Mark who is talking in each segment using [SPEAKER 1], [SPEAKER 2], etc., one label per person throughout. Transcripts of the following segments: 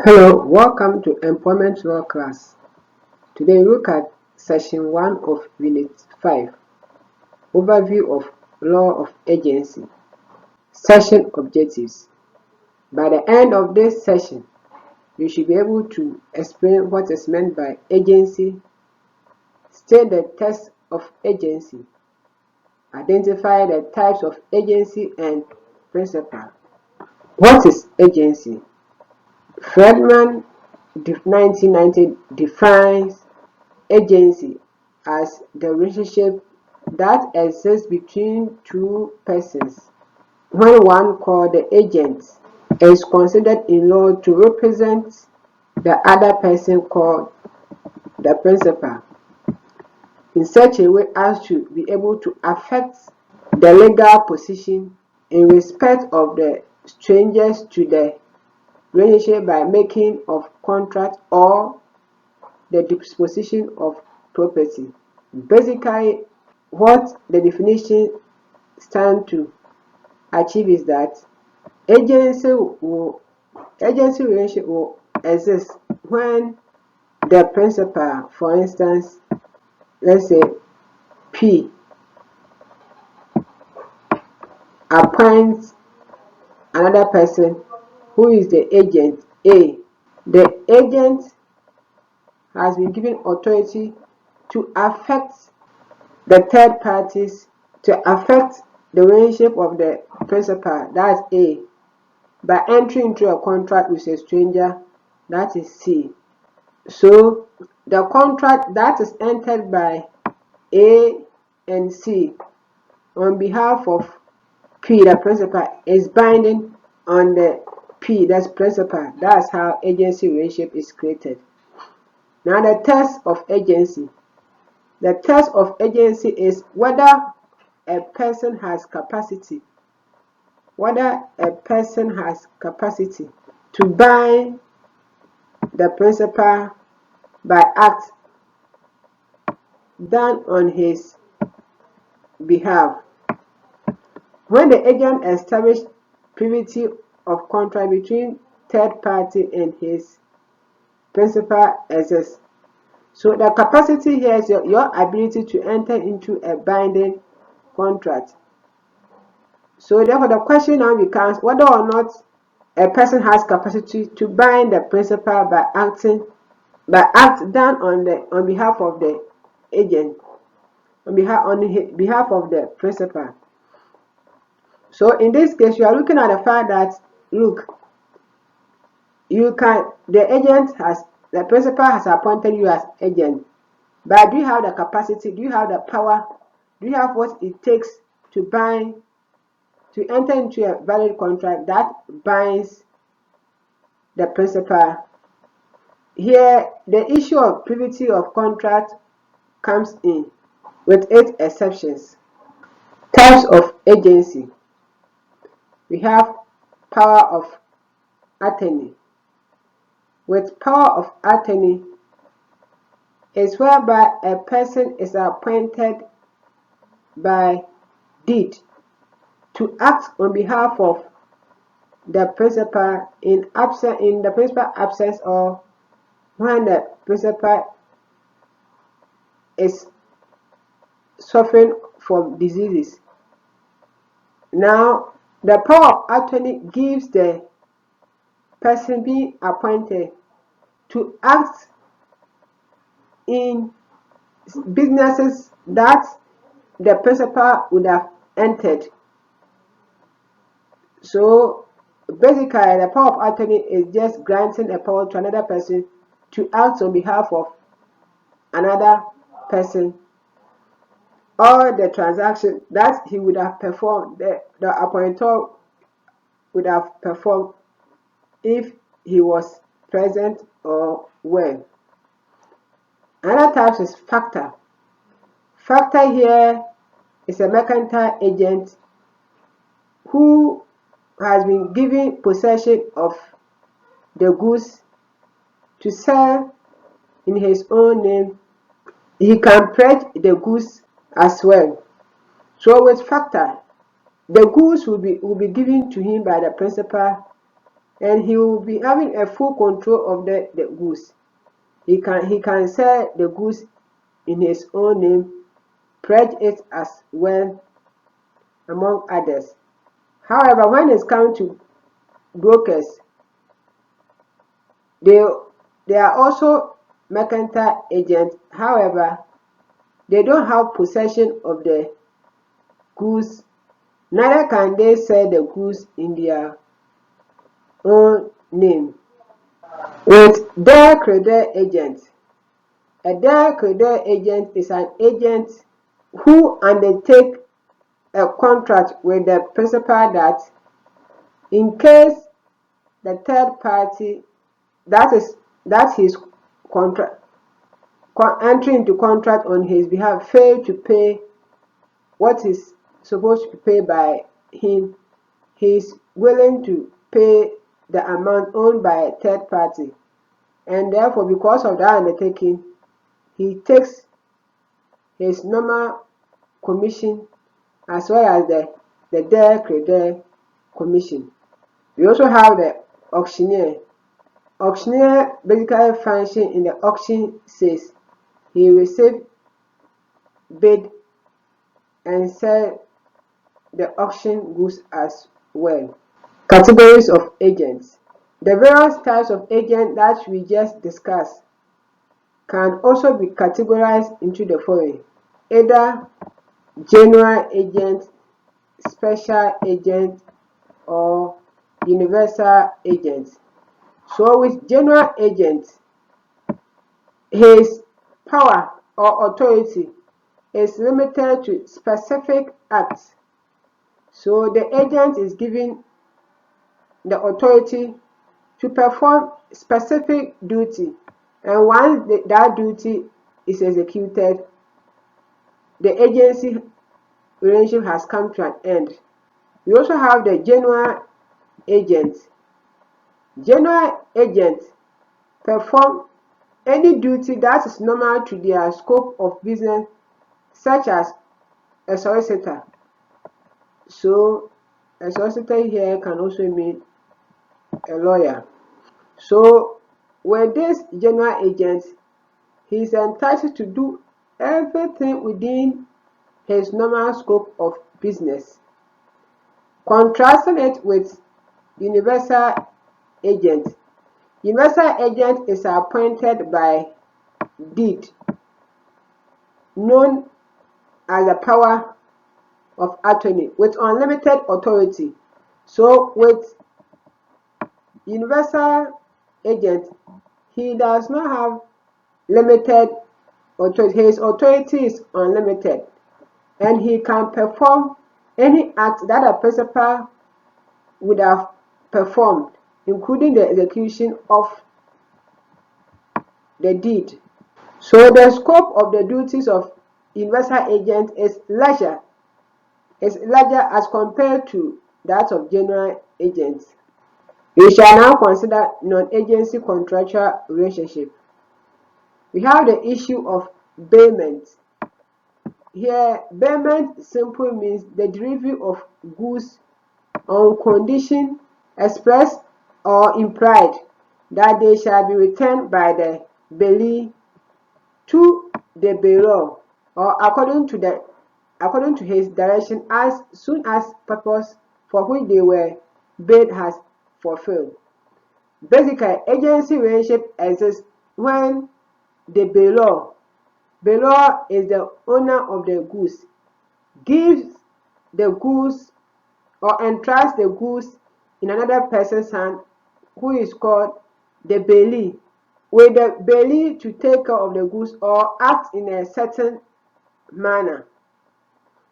[SPEAKER 1] Hello, welcome to Employment Law class. Today we look at Section 1 of Unit 5, Overview of Law of Agency, Session Objectives. By the end of this session, you should be able to explain what is meant by agency, state the test of agency, identify the types of agency and principle. What is agency? Friedman 1990 defines agency as the relationship that exists between two persons when one, called the agent, is considered in law to represent the other person, called the principal, in such a way as to be able to affect the legal position in respect of the strangers to the relationship by making of contract or the disposition of property. Basically, what the definition stands to achieve is that agency relationship will exist when the principal, for instance, let's say P, appoints another person who is the agent A. The agent has been given authority to affect the third parties, to affect the relationship of the principal, that's A, by entering into a contract with a stranger, that is C. So the contract that is entered by A and C on behalf of P, the principal, is binding on the P, that's principal. That's how agency relationship is created. Now the test of agency. The test of agency is whether a person has capacity, to bind the principal by act done on his behalf. When the agent established privity of contract between third party and his principal exists. So the capacity here is your ability to enter into a binding contract. So therefore the question now becomes whether or not a person has capacity to bind the principal by act done on behalf of the agent, on behalf of the principal. So in this case, you are looking at the fact that the principal has appointed you as agent, but do you have the capacity, do you have the power, do you have what it takes to enter into a valid contract that binds the principal? Here, the issue of privity of contract comes in with 8 exceptions. Types of agency. We have power of attorney. With power of attorney is whereby a person is appointed by deed to act on behalf of the principal in the principal absence, or when the principal is suffering from diseases. Now, the power of attorney gives the person being appointed to act in businesses that the principal would have entered. So basically, the power of attorney is just granting a power to another person to act on behalf of another person, or the transaction that he would have performed, the appointer would have performed if he was present or well. Another type is factor. Factor here is a mercantile agent who has been given possession of the goods to sell in his own name. He can pledge the goods as well. So with factor, the goods will be given to him by the principal and he will be having a full control of the goods. He can sell the goods in his own name, pledge it as well, among others. However, when it's come to brokers, they are also mercantile agents. However, they don't have possession of the goods, neither can they sell the goods in their own name. With dire credit agent, a dire credit agent is an agent who undertakes a contract with the principal that, in case the third party that he's entering into contract on his behalf fail to pay what is supposed to be paid by him, he is willing to pay the amount owed by a third party, and therefore, because of that undertaking, he takes his normal commission as well as the dire credit commission. We also have the auctioneer. Auctioneer basically functions in the auction sales. He receives bid and sell the auction goods as well. Categories of agents. The various types of agents that we just discussed can also be categorized into the following: either general agent, special agent, or universal agent. So with general agent, his power or authority is limited to specific acts. So the agent is given the authority to perform specific duty, and once that duty is executed, the agency relationship has come to an end. We also have the general agent. General agents perform any duty that is normal to their scope of business, such as a solicitor. So a solicitor here can also mean a lawyer. So with this general agent, he is entitled to do everything within his normal scope of business. Contrasting it with universal agent. Universal agent is appointed by deed, known as the power of attorney, with unlimited authority. So with universal agent, he does not have limited authority. His authority is unlimited, and he can perform any act that a principal would have performed, including the execution of the deed. So the scope of the duties of universal agent is larger as compared to that of general agents. We shall now consider non-agency contractual relationship. We have the issue of bailment. Here, bailment simply means the delivery of goods on condition, expressed or implied, that they shall be returned by the bailee to the bailor, or according to his direction, as soon as purpose for which they were bailed has fulfilled. Basically, agency relationship exists when the bailor is the owner of the goods, gives the goods or entrusts the goods in another person's hand, who is called the bailee, with the bailee to take care of the goods or act in a certain manner.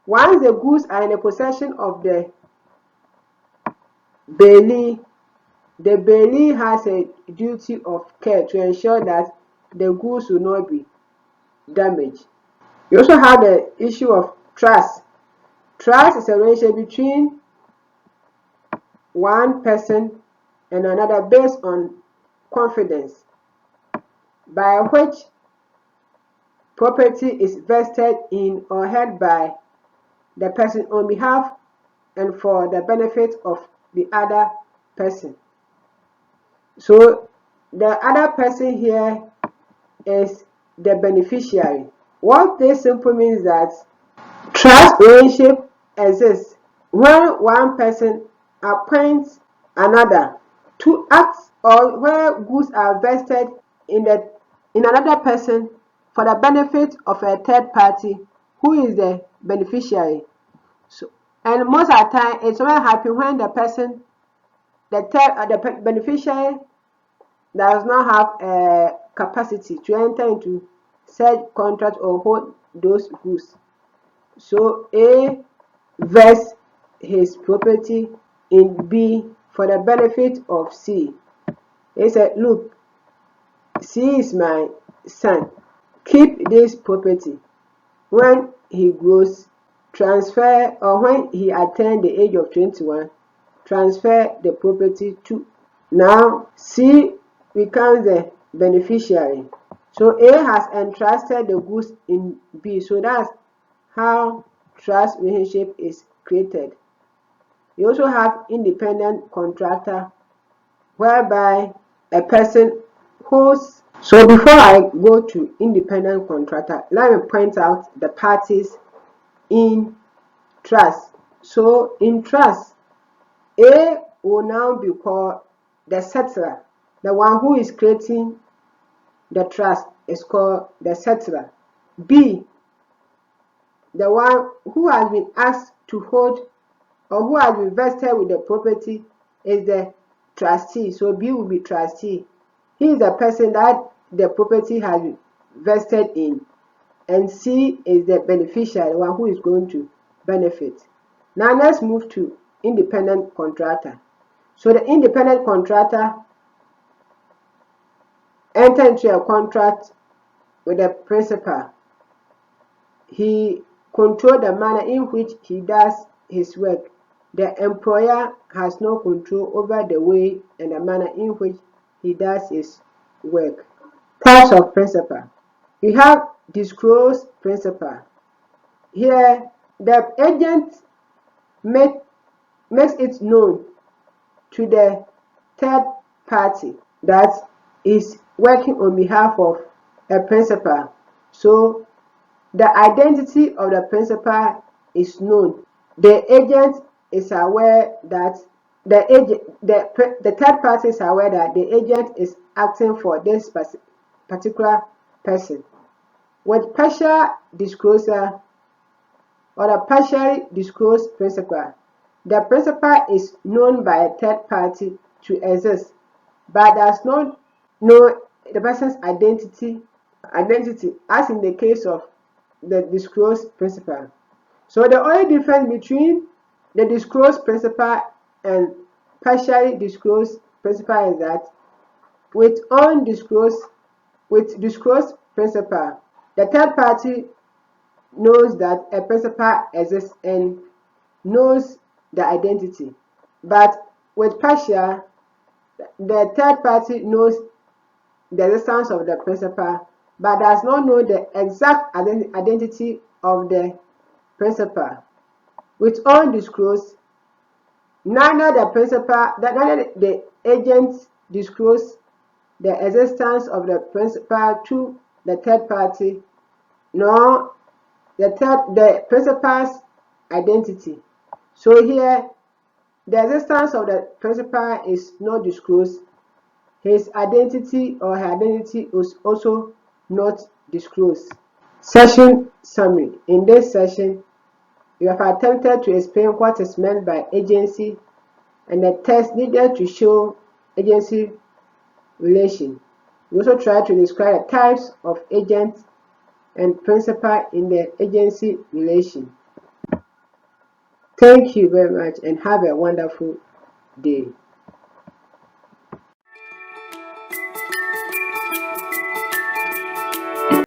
[SPEAKER 1] Once the goods are in the possession of the bailee has a duty of care to ensure that the goods will not be damaged. We also have the issue of trust. Trust is a relationship between one person and another based on confidence, by which property is vested in or held by the person on behalf and for the benefit of the other person. So the other person here is the beneficiary. What this simply means that trust relationship exists when one person appoints another to act, or where goods are vested in another person for the benefit of a third party who is the beneficiary. So, and most of the time it's only happen when the beneficiary does not have a capacity to enter into such contract or hold those goods. So A vests his property in B for the benefit of C. He said, look, C is my son. Keep this property. When he grows, transfer, or when he attains the age of 21, transfer the property to. Now C becomes the beneficiary. So A has entrusted the goods in B. So that's how trust relationship is created. You also have independent contractor, whereby a person holds. So before I go to independent contractor, let me point out the parties in trust. So in trust, A will now be called the settlor. The one who is creating the trust is called the settlor. B, the one who has been asked to hold or who has been vested with the property is the trustee. So B will be trustee. He is the person that the property has been vested in. And C is the beneficiary, the one who is going to benefit. Now let's move to independent contractor. So the independent contractor enters into a contract with the principal. He controls the manner in which he does his work. The employer has no control over the way and the manner in which he does his work. Types of principal. We have disclosed principal. Here, the agent makes it known to the third party that is working on behalf of a principal. So the identity of the principal is known. The agent is aware that the third party is aware that the agent is acting for this particular person. With partial disclosure or a partially disclosed principal, the principal is known by a third party to exist, but does not know the person's identity as in the case of the disclosed principal. So the only difference between the disclosed principal and partially disclosed principal is that with disclosed principal, the third party knows that a principal exists and knows the identity. But with partial, the third party knows the existence of the principal but does not know the exact identity of the principal. With undisclosed, neither the agent disclose the existence of the principal to the third party, nor the principal's identity. So here, the existence of the principal is not disclosed. His identity or her identity is also not disclosed. Session summary. In this session, we have attempted to explain what is meant by agency and the text needed to show agency relation. We also try to describe the types of agents and principal in the agency relation. Thank you very much and have a wonderful day.